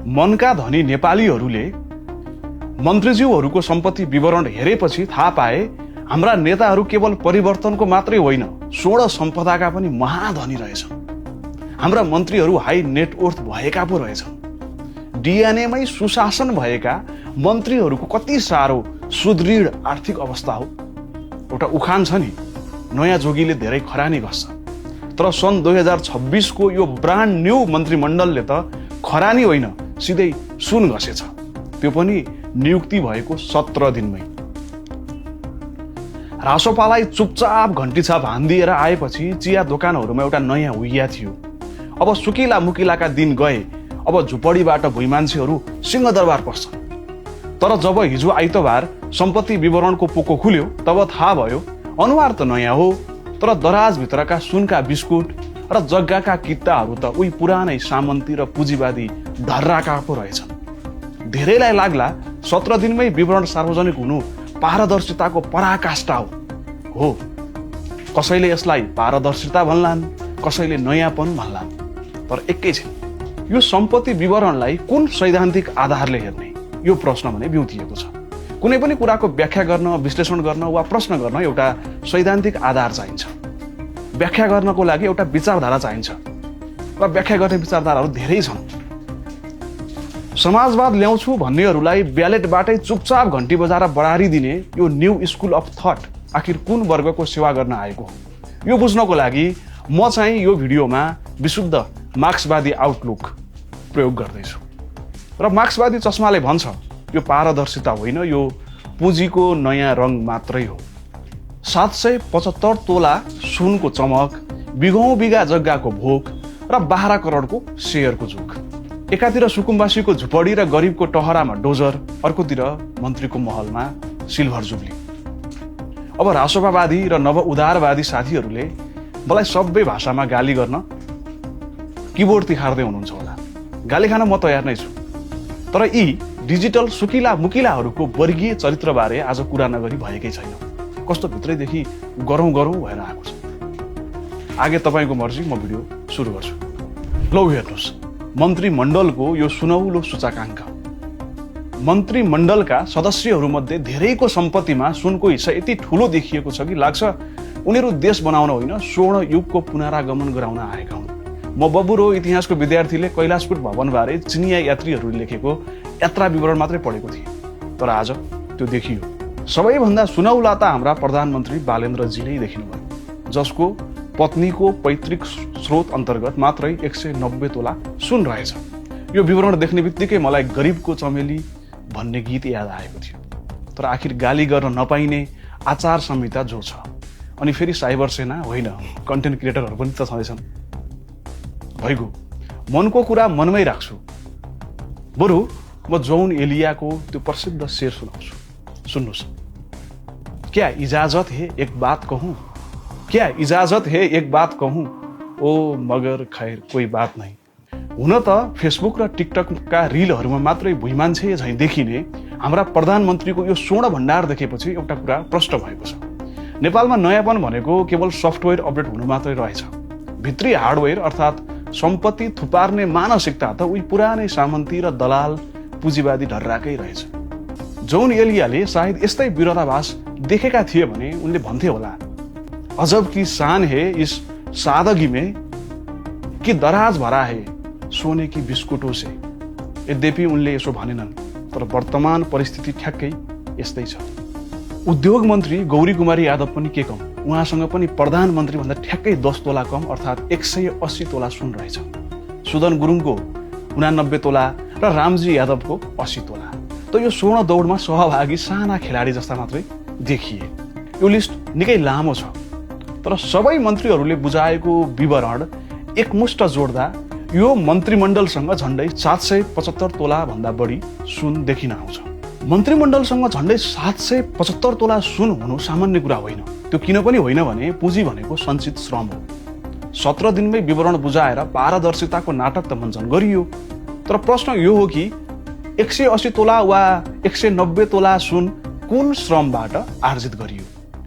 मनका धनी नेपालीहरूले मन्त्रीज्यूहरूको सम्पत्ति विवरण हेरेपछि थाहा पाए हाम्रा नेताहरू केवल परिवर्तनको मात्रै होइन, स्वर्ण सम्पदाका पनि महाधनी रहेछन्। हाम्रा मन्त्रीहरू हाई नेटवर्थ भएका पो रहेछन्। डिएनएमै सुशासन भएका मन्त्रीहरूको कति साह्रो सुदृढ आर्थिक अवस्था हो। एउटा उखान छ नि, नयाँ जोगीले धेरै खरानी घस्छ। तर सन् 2026 को यो ब्रान्ड न्यू मन्त्रीमण्डलले त खरानी होइन, सिधै सुन घसेछ, त्यो पनि नियुक्ति भएको 17 दिनमै। रासोपालाई चुपचाप घण्टीछाप हान्दिएर आएपछि चिया दोकानहरूमा एउटा नयाँ हुइया थियो। अब सुकिला मुकिलाका दिन गए, अब झुपडीबाट भुइँमान्छेहरू सिंहदरबार पस्छन्। तर जब हिजो आइतबार सम्पत्ति विवरणको पोको खुल्यो तब थाहा भयो अनुहार त नयाँ हो, तर दराजभित्रका सुनका बिस्कुट र जग्गाका कित्ताहरू त उही पुरानै सामन्ती र पुँजीवादी ढर्राका पो रहेछन्। धेरैलाई लाग्ला 17 दिनमै विवरण सार्वजनिक हुनु पारदर्शिताको पराकाष्ठा हो। कसैले यसलाई पारदर्शिता भन्लान्, कसैले नयाँपन भन्लान्। तर एकैछिन यो सम्पत्ति विवरणलाई कुन सैद्धान्तिक आधारले हेर्ने, यो प्रश्न भने बिउतिएको छ। कुनै पनि कुराको व्याख्या गर्न, विश्लेषण गर्न वा प्रश्न गर्न एउटा सैद्धान्तिक आधार चाहिन्छ। व्याख्या गर्नको लागि एउटा विचारधारा चाहिन्छ र व्याख्या गर्ने विचारधाराहरू धेरै छन्। समाजवाद ल्याउँछु भन्नेहरूलाई ब्यालेटबाटै चुपचाप घण्टी बजाएर बढारी दिने यो न्यू स्कुल अफ थट आखिर कुन वर्गको सेवा गर्न आएको हो, यो बुझ्नको लागि म चाहिँ यो भिडियोमा विशुद्ध मार्क्सवादी आउटलुक प्रयोग गर्दैछु। र मार्क्सवादी चस्माले भन्छ यो पारदर्शिता होइन, यो पुँजीको नयाँ रङ मात्रै हो। 775 तोला सुनको चमक, बिघौं बिघा जग्गाको भोक र 12 करोडको सेयरको जुग। एकातिर सुकुम्बासीको झुपडी र गरिबको टहरामा डोजर, अर्कोतिर मन्त्रीको महलमा सिल्भर जुब्ली। अब रासोपावादी र नव उदारवादी साथीहरूले मलाई सबै भाषामा गाली गर्न किबोर्ड तिखार्दै हुनुहुन्छ होला। गाली खान म तयार नै छु। तर यी डिजिटल सुकिला मुकिलाहरूको वर्गीय चरित्रबारे आज कुरा नगरी भएकै छैन। कस्तो भित्रैदेखि गरौँ गरौँ भएर आएको छ। आगे तपाईँको मर्जी, म भिडियो सुरु गर्छु। लौ हेर्नुहोस्, मन्त्रीमण्डलको यो सुनौलो सूचकाङ्क। मन्त्रीमण्डलका सदस्यहरूमध्ये धेरैको सम्पत्तिमा सुनको हिस्सा यति ठुलो देखिएको छ कि लाग्छ उनीहरू देश बनाउन होइन, स्वर्ण युगको पुनरागमन गराउन आएका हुन्। म बबुरो इतिहासको विद्यार्थीले कैलाशकूट भवनबारे चिनिया यात्रीहरूले लेखेको यात्रा विवरण मात्रै पढेको थिएँ, तर आज त्यो देखियो। सबैभन्दा सुनौला त हाम्रा प्रधानमन्त्री बालेन्द्रजी नै देखिनुभयो, जसको पत्नीको पैतृक स्रोत अन्तर्गत मात्रै 190 तोला सुन रहेछ। यो विवरण देख्ने बित्तिकै मलाई गरिबको चमेली भन्ने गीत याद आएको थियो। तर आखिर गाली गर्न नपाइने आचार संहिता जो छ, अनि फेरि साइबर सेना होइन, कन्टेन्ट क्रिएटरहरू पनि त छँदैछन्। भइगयो, मनको कुरा मनमै राख्छु। बरु म जौन एलियाको त्यो प्रसिद्ध शेर सुनाउँछु, सुन्नुहोस्। क्या इजाजत है एक बात कहूं, क्या इजाजत है एक बात कहूं, ओ मगर खैर कोई बात नहीं। हुन त फेसबुक र टिकटकका रिलहरूमा मात्रै भुइँमान्छे झैँ देखिने हाम्रा प्रधानमन्त्रीको यो स्वर्ण भण्डार देखेपछि एउटा कुरा प्रष्ट भएको छ। नेपालमा नयाँपन भनेको केवल सफ्टवेयर अपडेट हुनु मात्रै रहेछ। भित्री हार्डवेयर अर्थात् सम्पत्ति थुपार्ने मानसिकता त उही पुरानै सामन्ती र दलाल पुँजीवादी ढर्राकै रहेछ। जौन एलियाले सायद यस्तै विरोधाभास देखेका थिए भने उनले भन्थे होला, अजब की शान है इस सादगी में कि दराज भरा है सोने की बिस्कुटों से। यद्यपि उनले यसो भनेनन्, तर वर्तमान परिस्थिति ठ्याक्कै यस्तै छ। उद्योग मन्त्री गौरी कुमारी यादव पनि के कम, उहाँसँग पनि प्रधानमन्त्री भन्दा ठ्याक्कै 10 तोला कम अर्थात् 180 तोला सुन रहेछ। सुदन गुरुङको 89 तोला र रामजी यादवको 80 तोला। त यो स्वर्ण दौडमा सहभागी साना खेलाडी जस्ता मात्रै देखिए। यो लिस्ट निकै लामो छ, तर सबै मन्त्रीहरूले बुझाएको विवरण एकमुष्ट जोड्दा यो मन्त्रीमण्डलसँग झन्डै 775 तोला भन्दा बढी सुन देखिन आउँछ। मन्त्रीमण्डलसँग झन्डै 775 तोला सुन हुनु सामान्य कुरा होइन। त्यो किन पनि होइन भने पुँजी भनेको सञ्चित श्रम हो। 17 दिनमै विवरण बुझाएर पारदर्शिताको नाटक त मञ्चन गरियो, तर प्रश्न यो हो कि 180 तोला वा 190 तोला सुन कुन श्रमबाट आर्जित गरियो?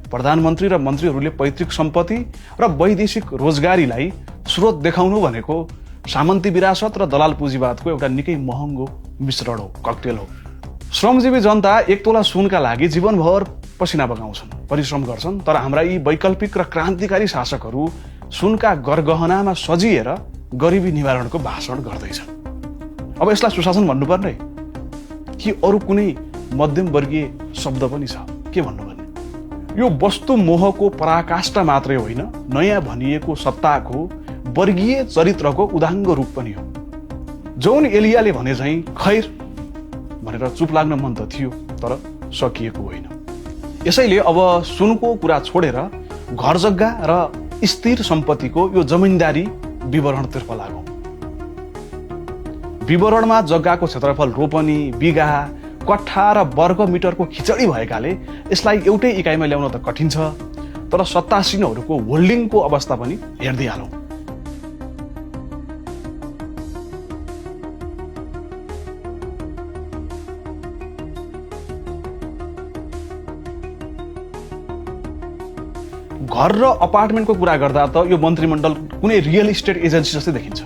प्रधानमन्त्री र मन्त्रीहरूले पैतृक सम्पत्ति र वैदेशिक रोजगारीलाई स्रोत देखाउनु भनेको सामन्ती विरासत र दलाल पुँजीवादको एउटा निकै महँगो मिश्रण हो, ककटेल हो। श्रमजीवी जनता 1 तोला सुनका लागि जीवनभर पसिना बगाउँछन्, परिश्रम गर्छन्, तर हाम्रा यी वैकल्पिक र क्रान्तिकारी शासकहरू सुनका गरगहनामा सजिएर गरिबी निवारणको भाषण गर्दैछन्। अब यसलाई सुशासन भन्नुपर्ने कि अरू कुनै मध्यमवर्गीय शब्द पनि छ? के भन्नुपर्ने? यो वस्तु मोहको पराकाष्ठा मात्रै होइन, नयाँ भनिएको सत्ताको वर्गीय चरित्रको उदाङ्ग रूप पनि हो। जौन एलियाले भने चाहिँ खैर भनेर चुप लाग्न मन त थियो, तर सकिएको होइन। यसैले अब सुनको कुरा छोडेर घर जग्गा र स्थिर सम्पत्तिको यो जमिनदारी विवरणतर्फ लागौँ। विवरणमा जग्गाको क्षेत्रफल रोपनी, बिघा, कट्ठा र वर्ग मिटरको खिचडी भएकाले यसलाई एउटै इकाइमा ल्याउन त कठिन छ, तर सत्तासीनहरूको होल्डिङको अवस्था पनि हेर्दै हालौँ। घर र अपार्टमेन्टको कुरा गर्दा त यो मन्त्रीमण्डल कुनै रियल इस्टेट एजेन्सी जस्तै देखिन्छ,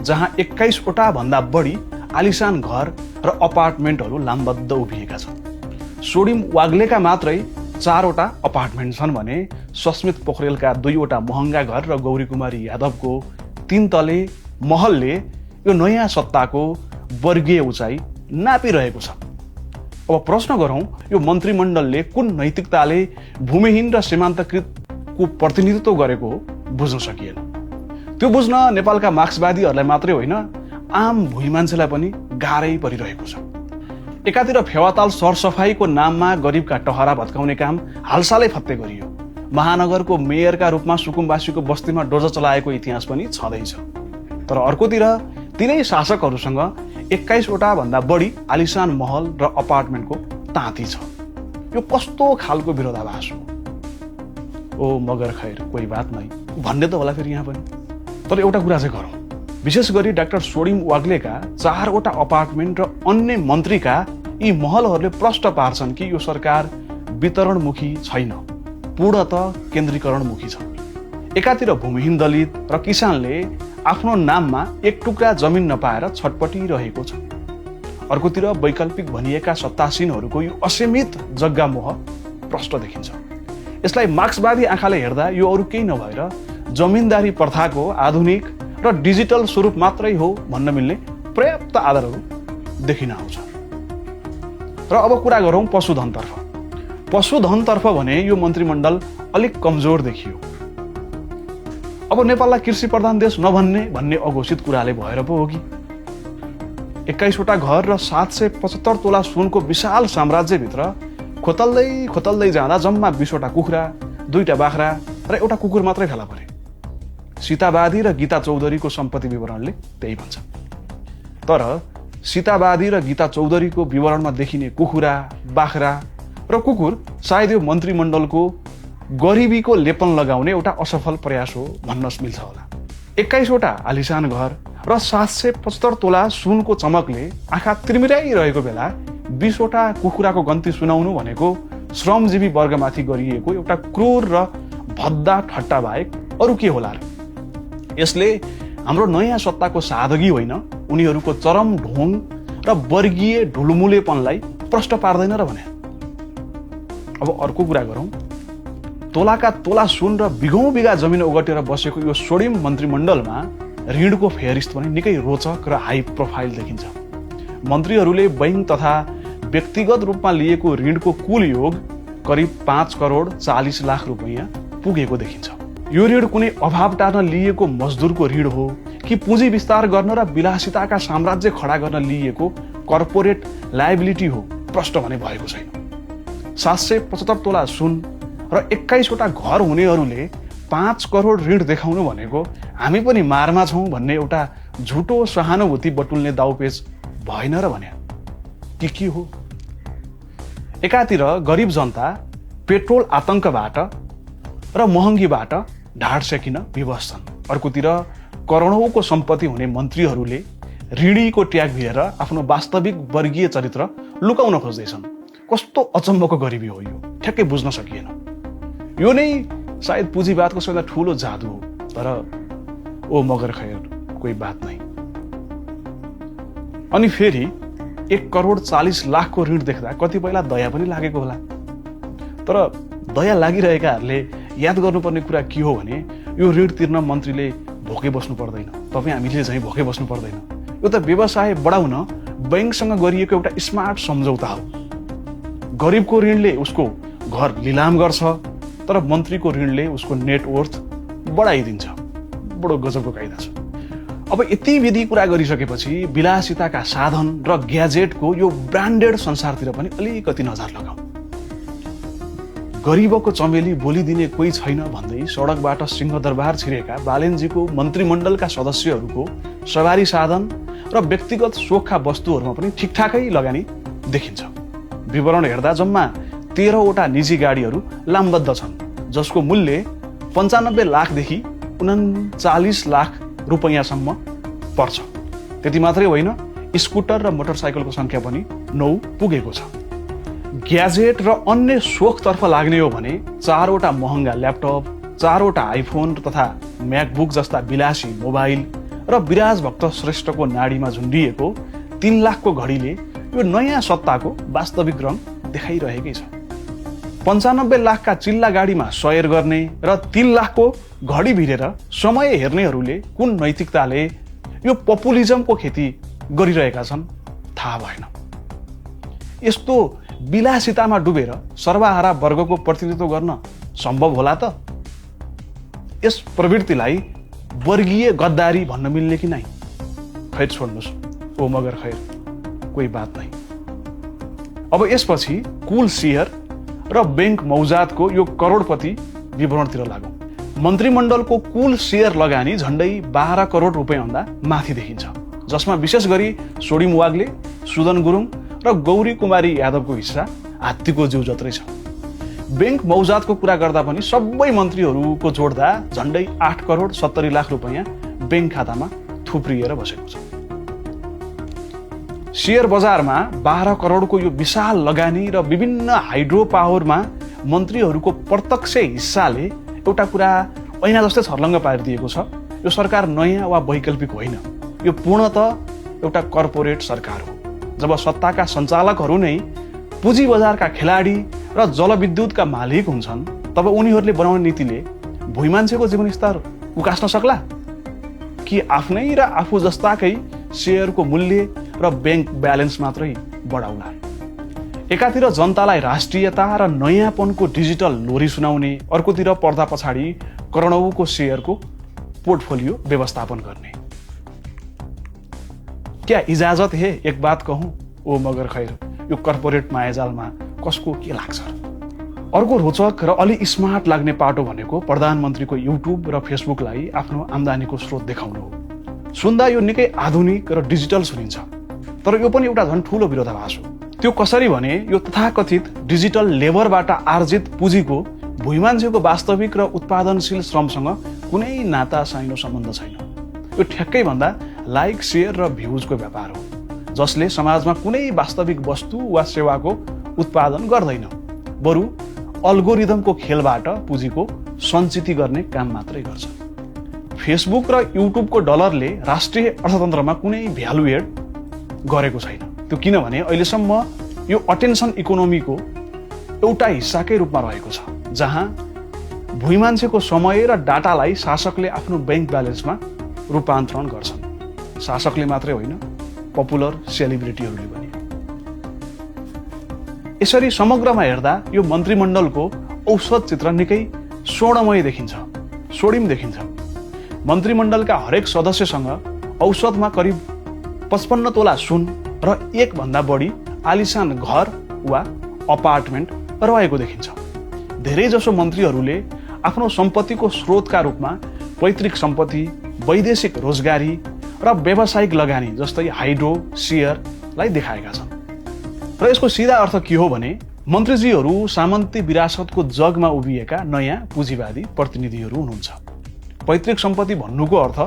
जहाँ 21 वटा भन्दा बढी आलिशान घर र अपार्टमेन्टहरू लामबद्ध उभिएका छन्। सोडिम वाग्लेका मात्रै 4 वटा अपार्टमेन्ट छन् भने सस्मित पोखरेलका 2 वटा महँगा घर र गौरी कुमारी यादवको 3 तले महलले यो नयाँ सत्ताको वर्गीय उचाइ नापिरहेको छ। अब प्रश्न गरौँ, यो मन्त्रीमण्डलले कुन नैतिकताले भूमिहीन र सीमान्तकृत को प्रतिनिधित्व गरेको हो बुझ्न सकिएन। त्यो बुझ्न नेपालका मार्क्सवादीहरूलाई मात्रै होइन, आम भुइँ मान्छेलाई पनि गाह्रै परिरहेको छ। एकातिर फेवाताल सरसफाईको नाममा गरिबका टहरा भत्काउने काम हालसालै फत्ते गरियो। महानगरको मेयरका रूपमा सुकुम्बासीको बस्तीमा डोजो चलाएको इतिहास पनि छँदैछ। तर अर्कोतिर तिनै शासकहरूसँग 21 वटा भन्दा बढी आलिशान महल र अपार्टमेन्टको ताँती छ। यो कस्तो खालको विरोधाभास हो? ओ मगर खैर कोही बात नै भन्ने त होला फेरि यहाँ पनि। तर एउटा कुरा चाहिँ गरौँ, विशेष गरी डाक्टर सोडिम वाग्लेका 4 वटा अपार्टमेन्ट र अन्य मन्त्रीका यी महलहरूले प्रश्न पार्छन् कि यो सरकार वितरणमुखी छैन, पूर्णतः केन्द्रीकरणमुखी छ। एकातिर भूमिहीन दलित र किसानले आफ्नो नाममा 1 टुक्रा जमिन नपाएर छटपटिरहेको छ, अर्कोतिर वैकल्पिक भनिएका सत्तासीनहरूको यो असीमित जग्गा मोह प्रष्ट देखिन्छ। यसलाई मार्क्सवादी आँखाले हेर्दा यो अरू केही नभएर जमिनदारी प्रथाको आधुनिक र डिजिटल स्वरूप मात्रै हो भन्न मिल्ने पर्याप्त आधारहरू देखिन आउँछ। र अब कुरा गरौँ पशुधनतर्फ। पशुधनतर्फ भने यो मन्त्रीमण्डल अलिक कमजोर देखियो। अब नेपाललाई कृषि प्रधान देश नभन्ने भन्ने अघोषित कुराले भएर पो हो कि? 21 वटा घर र 775 तोला सुनको विशाल साम्राज्यभित्र खोतल्दै जाँदा जम्मा 20 वटा कुखुरा, 2टा बाख्रा र एउटा कुकुर मात्रै फेला परे। सीतावादी र गीता चौधरीको सम्पत्ति विवरणले त्यही भन्छ। तर सीतावादी र गीता चौधरीको विवरणमा देखिने कुखुरा, बाख्रा र कुकुर सायद यो मन्त्रीमण्डलको गरिबीको लेपन लगाउने एउटा असफल प्रयास हो भन्न मिल्छ होला। 21 वटा आलिशान घर र 775 तोला सुनको चमकले आँखा तिर्मिराइरहेको बेला 20 वटा कुखुराको गन्ती सुनाउनु भनेको श्रमजीवी वर्गमाथि गरिएको एउटा क्रूर र भद्दा ठट्टा बाहेक अरू के होला र? यसले हाम्रो नयाँ सत्ताको सादगी होइन, उनीहरूको चरम ढोङ र वर्गीय ढुलमुलेपनलाई प्रष्ट पार्दैन र भने। अब अर्को कुरा गरौँ, तोलाका तोला सुन र बिघौँ बिघा जमिन ओगटेर बसेको यो सोडिम मन्त्रीमण्डलमा ऋणको फेरिस्त पनि निकै रोचक र हाई प्रोफाइल देखिन्छ। मन्त्रीहरूले बैंक तथा व्यक्तिगत रूपमा लिएको ऋणको कुल योग करिब 5 करोड 40 लाख रुपैयाँ पुगेको देखिन्छ। यो ऋण कुनै अभाव टार्न लिएको मजदुरको ऋण हो कि पुँजी विस्तार गर्न र विलासिताका साम्राज्य खडा गर्न लिएको कर्पोरेट लायबिलिटी हो प्रष्ट भने भएको छैन। 775 तोला सुन र 21 वटा घर हुनेहरूले 5 करोड ऋण देखाउनु भनेको हामी पनि मारमा छौँ भन्ने एउटा झुटो सहानुभूति बटुल्ने दाउपेच भएन र भने के हो? एकातिर गरिब जनता पेट्रोल आतंकबाट र महँगीबाट ढाड सेकिन विवश छन्, अर्कोतिर करोडौँको सम्पत्ति हुने मन्त्रीहरूले ऋणीको ट्याग भिएर आफ्नो वास्तविक वर्गीय चरित्र लुकाउन खोज्दैछन्। कस्तो अचम्मको गरिबी हो यो, ठ्याक्कै बुझ्न सकिएन। यो नै सायद पुँजीवादको सबैभन्दा ठुलो जादु हो। तर ओ मगर खैर कोही बात नहीं। अनि फेरि 1,40,00,000 ऋण देख्दा कतिपयलाई दया पनि लागेको होला। तर दया लागिरहेकाहरूले याद गर्नुपर्ने कुरा के हो भने यो ऋण तिर्न मन्त्रीले भोकै बस्नु पर्दैन, तपाईँ हामीले चाहिँ भोकै बस्नु पर्दैन। यो त व्यवसाय बढाउन बैंकसँग गरिएको एउटा स्मार्ट सम्झौता हो। गरिबको ऋणले उसको घर लिलाम गर्छ, तर मन्त्रीको ऋणले उसको नेटवर्थ बढाइदिन्छ। बडो गजबको कायदा छ। अब यति विधि कुरा गरिसकेपछि विलासिताका साधन र ग्याजेटको यो ब्रान्डेड संसारतिर पनि अलिकति नजर लगाऊ। गरिबको चमेली बोलिदिने कोही छैन भन्दै सडकबाट सिंहदरबार छिरेका बालेनजीको मन्त्रीमण्डलका सदस्यहरूको सवारी साधन र व्यक्तिगत शोखका वस्तुहरूमा पनि ठिकठाकै लगानी देखिन्छ। विवरण हेर्दा जम्मा 13वटा निजी गाडीहरू लामबद्ध छन्, जसको मूल्य 95 लाखदेखि 39 लाख रुपैयाँसम्म पर्छ। त्यति मात्रै होइन, स्कुटर र मोटरसाइकलको संख्या पनि 9 पुगेको छ। ग्याजेट र अन्य शोखतर्फ लाग्ने हो भने 4वटा महँगा ल्यापटप, 4वटा आइफोन तथा म्याकबुक जस्ता विलासी मोबाइल र विराज भक्त श्रेष्ठको नाडीमा झुन्डिएको 3 लाखको घडीले यो नयाँ सत्ताको वास्तविक रङ देखाइरहेकै छ। 95 लाखका चिल्ला गाडीमा सयर गर्ने र 3 लाखको घडी भिरेर समय हेर्नेहरूले कुन नैतिकताले यो पपुलिजमको खेती गरिरहेका छन् थाहा भएन। यस्तो विलासितामा डुबेर सर्वहारा वर्गको प्रतिनिधित्व गर्न सम्भव होला त? यस प्रवृत्तिलाई वर्गीय गद्दारी भन्न मिल्ने कि नै? खैर छोड्नुहोस्, ओ मगर खैर, कोही बात नहीं। अब यसपछि कुल शेयर र बैंक मौजातको यो करोडपति विवरणतिर लागौं। मन्त्रीमण्डलको कुल शेयर लगानी झण्डै 12 करोड रुपैयाँभन्दा माथि देखिन्छ, जसमा विशेष गरी सोडिम वाग्ले, सुदन गुरुङ र गौरी कुमारी यादवको हिस्सा हात्तीको जिउ जत्रै छ। बैंक मौजातको कुरा गर्दा पनि सबै मन्त्रीहरूको जोड्दा झण्डै 8 करोड 70 लाख रुपैयाँ बैंक खातामा थुप्रिएर बसेको छ। शेयर बजारमा 12 करोडको यो विशाल लगानी र विभिन्न हाइड्रो पावरमा मन्त्रीहरूको प्रत्यक्ष हिस्साले एउटा कुरा ऐना जस्तै छर्लङ्ग पारिदिएको छ। यो सरकार नयाँ वा वैकल्पिक होइन, यो पूर्णतः एउटा कर्पोरेट सरकार हो। जब सत्ताका सञ्चालकहरू नै पुँजी बजारका खेलाडी र जलविद्युतका मालिक हुन्छन्, तब उनीहरूले बनाउने नीतिले भुइँ मान्छेको जीवनस्तर उकास्न सक्ला कि आफ्नै र आफू जस्ताकै शेयरको मूल्य र बैंक ब्यालेन्स मात्रै बढाउला? एकातिर जनतालाई राष्ट्रियता र नयाँपनको डिजिटल लोरी सुनाउने, अर्कोतिर पर्दा पछाडि करोडौँको शेयरको पोर्टफोलियो व्यवस्थापन गर्ने। क्या इजाजत है एक बात कहूं, ओ मगर खैर, यो कर्पोरेट मायाजालमा कसको के लाग्छ? अर्को रोचक र अलि स्मार्ट लाग्ने पाटो भनेको प्रधानमन्त्रीको युट्युब र फेसबुकलाई आफ्नो आम्दानीको स्रोत देखाउनु हो। सुन्दा यो निकै आधुनिक र डिजिटल सुनिन्छ, तर यो पनि एउटा झन् ठूलो विरोधाभास हो। त्यो कसरी भने यो तथाकथित डिजिटल लेबरबाट आर्जित पुँजीको भुइँ मान्छेको वास्तविक र उत्पादनशील श्रमसँग कुनै नाता साइनो सम्बन्ध छैन। यो ठ्याक्कै भन्दा लाइक, शेयर र भ्युजको व्यापार हो, जसले समाजमा कुनै वास्तविक वस्तु वा सेवाको उत्पादन गर्दैन, बरु अल्गोरिदमको खेलबाट पुँजीको सञ्चिति गर्ने काम मात्रै गर्छ। फेसबुक र युट्युबको डलरले राष्ट्रिय अर्थतन्त्रमा कुनै भ्यालु एड गरेको छैन। त्यो किनभने अहिलेसम्म यो अटेन्सन इकोनोमीको एउटा हिस्साकै रूपमा रहेको छ, जहाँ भुइँ मान्छेको समय र डाटालाई शासकले आफ्नो बैंक ब्यालेन्समा रूपान्तरण गर्छन्। शासकले मात्रै होइन, पपुलर सेलिब्रिटीहरूले पनि। यसरी समग्रमा हेर्दा यो मन्त्रीमण्डलको औसत चित्र निकै स्वर्णमय देखिन्छ, सोडिम देखिन्छ। मन्त्रीमण्डलका हरेक सदस्यसँग औसतमा करिब 55 तोला सुन र 1 भन्दा बढी आलिशान घर वा अपार्टमेन्ट रहेको देखिन्छ। धेरैजसो मन्त्रीहरूले आफ्नो सम्पत्तिको स्रोतका रूपमा पैतृक सम्पत्ति, वैदेशिक रोजगारी र व्यावसायिक लगानी जस्तै हाइड्रो, शेयरलाई देखाएका छन्। र यसको सिधा अर्थ के हो भने मन्त्रीजीहरू सामन्ती विरासतको जगमा उभिएका नयाँ पुँजीवादी प्रतिनिधिहरू हुनुहुन्छ। पैतृक सम्पत्ति भन्नुको अर्थ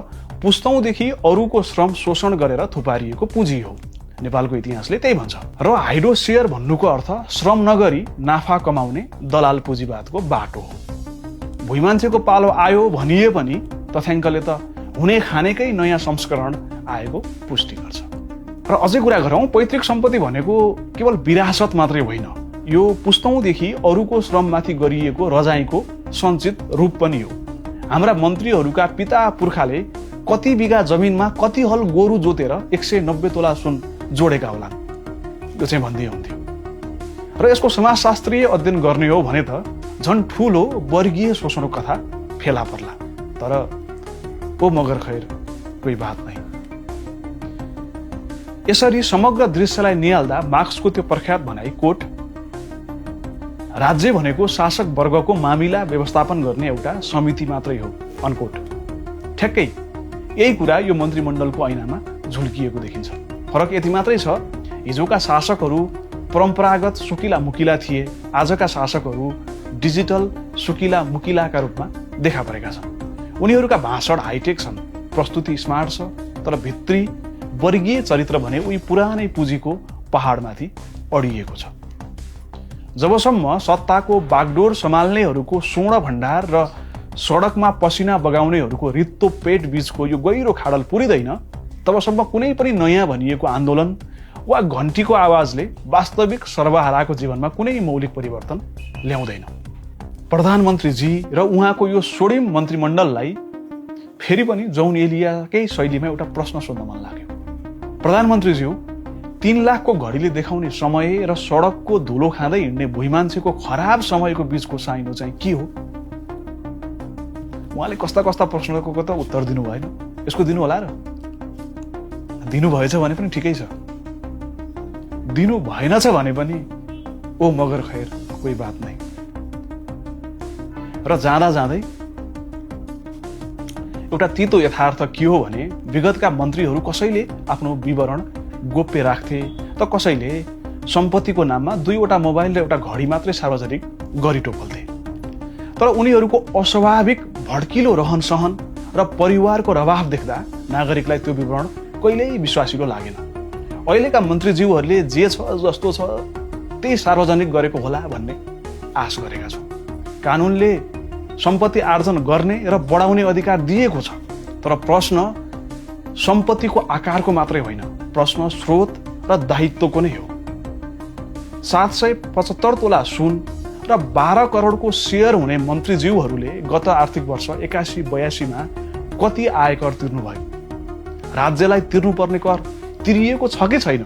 पुस्तौंदेखि अरूको श्रम शोषण गरेर थुपारिएको पुँजी हो। नेपालको इतिहासले त्यही भन्छ। र हाइड्रो शेयर भन्नुको अर्थ श्रम नगरी नाफा कमाउने दलाल पुँजीवादको बाटो हो। भुइँ मान्छेको पालो आयो भनिए पनि तथ्याङ्कले त हुने खानेकै नयाँ संस्करण आएको पुष्टि गर्छ। र अझै कुरा गरौँ, पैतृक सम्पत्ति भनेको केवल विरासत मात्रै होइन, यो पुस्तौँदेखि अरूको श्रममाथि गरिएको रजाइको सञ्चित रूप पनि हो। हाम्रा मन्त्रीहरूका पिता पुर्खाले कति बिघा जमिनमा कति हल गोरु जोतेर 190 तोला सुन जोडेका होलान्, यो चाहिँ भन्दै हुन्थ्यो। र यसको समाजशास्त्रीय अध्ययन गर्ने हो भने त झन् ठुलो वर्गीय शोषणको कथा फेला पर्ला। तर ओ मगर खैर कोही बात नै। यसरी समग्र दृश्यलाई निहाल्दा मार्क्सको त्यो प्रख्यात भनाइ कोट, राज्य भनेको शासक वर्गको मामिला व्यवस्थापन गर्ने एउटा समिति मात्रै हो, अनकोट। ठ्याक्कै यही कुरा यो मन्त्रीमण्डलको ऐनामा झुल्किएको देखिन्छ। फरक यति मात्रै छ, हिजोका शासकहरू परम्परागत सुकिला मुकिला थिए, आजका शासकहरू डिजिटल सुकिला मुकिलाका रूपमा देखा परेका छन्। उनीहरूका भाषण हाइटेक छन्, प्रस्तुति स्मार्ट छ, तर भित्री वर्गीय चरित्र भने उही पुरानै पुँजीको पहाडमाथि अडिएको छ। जबसम्म सत्ताको बागडोर सम्हाल्नेहरूको स्वर्ण भण्डार र सडकमा पसिना बगाउनेहरूको रित्तो पेट बीचको यो गहिरो खाडल पुरिँदैन, तबसम्म कुनै पनि नयाँ भनिएको आन्दोलन वा घन्टीको आवाजले वास्तविक सर्वहाराको जीवनमा कुनै मौलिक परिवर्तन ल्याउँदैन। प्रधानमन्त्रीजी र उहाँको यो स्वर्णिम मन्त्रीमण्डललाई फेरि पनि जौन एलियाकै शैलीमा एउटा प्रश्न सोध्न मन लाग्यो। प्रधानमन्त्रीज्यू, 3 लाखको घडीले देखाउने समय र सडकको धुलो खाँदै हिँड्ने भुइँ मान्छेको खराब समयको बीचको साइनो चाहिँ के हो? उहाँले कस्ता कस्ता प्रश्नको त उत्तर दिनु भएन। यसको दिनु होला र? दिनु भएछ भने पनि ठिकै छ, दिनु भएनछ भने पनि ओ मगर खैर कोही बात नै। र जाँदा जाँदै एउटा तितो यथार्थ के हो भने विगतका मन्त्रीहरू कसैले आफ्नो विवरण गोप्य राख्थे त कसैले सम्पत्तिको नाममा 2वटा मोबाइल र एउटा घडी मात्रै सार्वजनिक गरिटोपल्थे। तर उनीहरूको अस्वाभाविक भड्किलो रहन सहन र परिवारको रवाफ देख्दा नागरिकलाई त्यो विवरण कहिल्यै विश्वासिलो लागेन। अहिलेका मन्त्रीज्यूहरूले जे छ जस्तो छ त्यही सार्वजनिक गरेको होला भन्ने आश गरेका छौँ। कानुनले सम्पत्ति आर्जन गर्ने र बढाउने अधिकार दिएको छ, तर प्रश्न सम्पत्तिको आकारको मात्रै होइन, प्रश्न स्रोत र दायित्वको नै हो। 775 तोला सुन र 12 करोडको सेयर हुने मन्त्रीज्यूहरूले गत आर्थिक वर्ष 81-82मा कति आयकर तिर्नुभयो? राज्यलाई तिर्नुपर्ने कर तिरिएको छ कि छैन?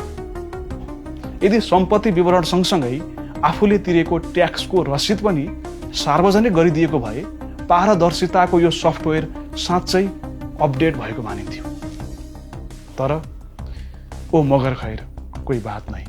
यदि सम्पत्ति विवरण सँगसँगै आफूले तिरेको ट्याक्सको रसिद पनि सार्वजनिक गरिदिएको भए पारदर्शिताको यो सफ्टवेयर साँच्चै अपडेट भएको मानिन्थ्यो। तर ओ मगर खैर कोही बात नै।